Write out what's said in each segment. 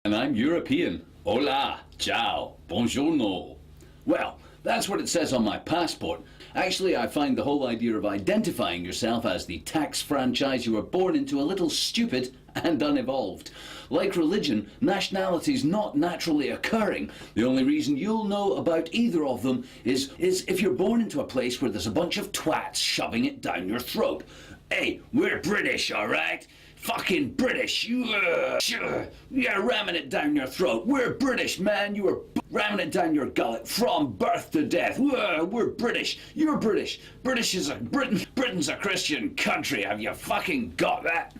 And I'm European. Hola, ciao, buongiorno. Well, that's what it says on my passport. Actually, I find the whole idea of identifying yourself as the tax franchise you were born into a little stupid and unevolved. Like religion, nationality's not naturally occurring. The only reason you'll know about either of them is if you're born into a place where there's a bunch of twats shoving it down your throat. Hey, we're British, alright? Fucking British, you're ramming it down your throat. We're British, man, you are ramming it down your gullet from birth to death. We're British, you're British. Britain's a Christian country, have you fucking got that?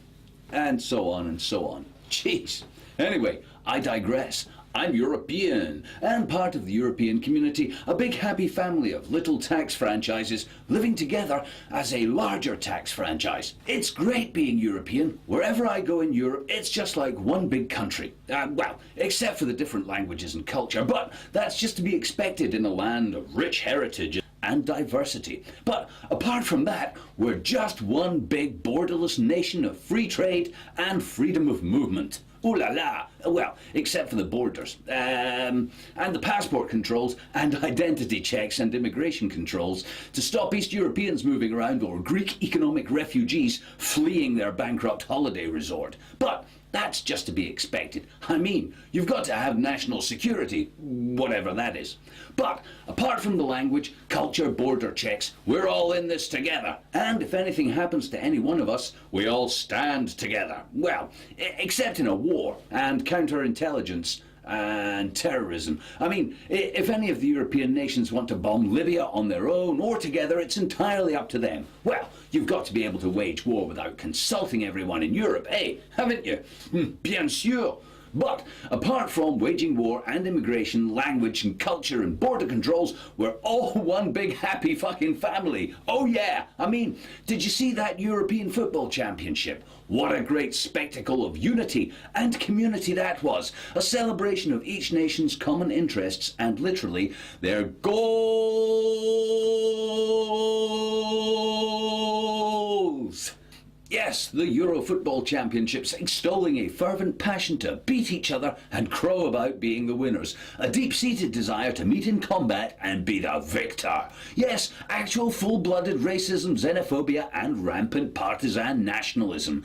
And so on and so on. Jeez. Anyway, I digress. I'm European, and part of the European community, a big happy family of little tax franchises living together as a larger tax franchise. It's great being European. Wherever I go in Europe, it's just like one big country. Well, except for the different languages and culture, but that's just to be expected in a land of rich heritage and diversity. But apart from that, we're just one big borderless nation of free trade and freedom of movement. Ooh la la. Well, except for the borders, and the passport controls and identity checks and immigration controls to stop East Europeans moving around or Greek economic refugees fleeing their bankrupt holiday resort. But that's just to be expected. I mean, you've got to have national security, whatever that is. But apart from the language, culture, border checks, we're all in this together. And if anything happens to any one of us, we all stand together. Well, except in a war and counterintelligence and terrorism. I mean, if any of the European nations want to bomb Libya on their own or together, it's entirely up to them. Well, you've got to be able to wage war without consulting everyone in Europe, eh? Haven't you? Bien sûr. But apart from waging war and immigration, language and culture and border controls, we're all one big happy fucking family. Oh yeah, I mean, did you see that European Football Championship? What a great spectacle of unity and community that was. A celebration of each nation's common interests and literally their goals. Yes, the Euro Football Championships, extolling a fervent passion to beat each other and crow about being the winners. A deep-seated desire to meet in combat and be the victor. Yes, actual full-blooded racism, xenophobia and rampant partisan nationalism.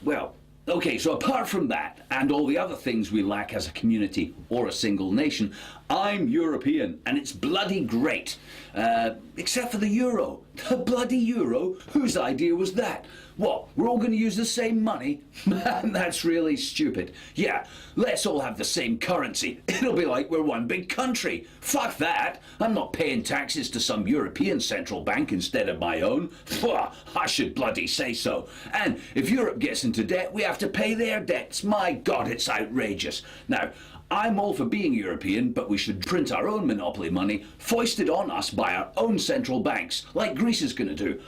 Well, okay, so apart from that and all the other things we lack as a community or a single nation, I'm European and it's bloody great. Except for the euro. The bloody euro? Whose idea was that? What, we're all going to use the same money? Man, that's really stupid. Yeah, let's all have the same currency. It'll be like we're one big country. Fuck that. I'm not paying taxes to some European central bank instead of my own. I should bloody say so. And if Europe gets into debt, we have to pay their debts. My God, it's outrageous. Now, I'm all for being European, but we should print our own monopoly money, foisted on us by our own central banks, like Greece is going to do.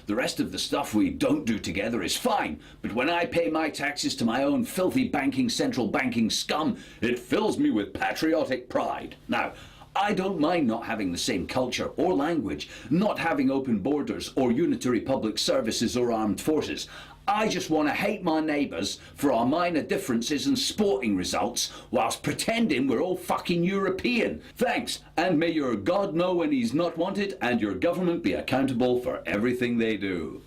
The rest of the stuff we don't do together is fine, but when I pay my taxes to my own filthy central banking scum, it fills me with patriotic pride. Now, I don't mind not having the same culture or language, not having open borders or unitary public services or armed forces. I just want to hate my neighbours for our minor differences and sporting results whilst pretending we're all fucking European. Thanks, and may your God know when he's not wanted and your government be accountable for everything they do.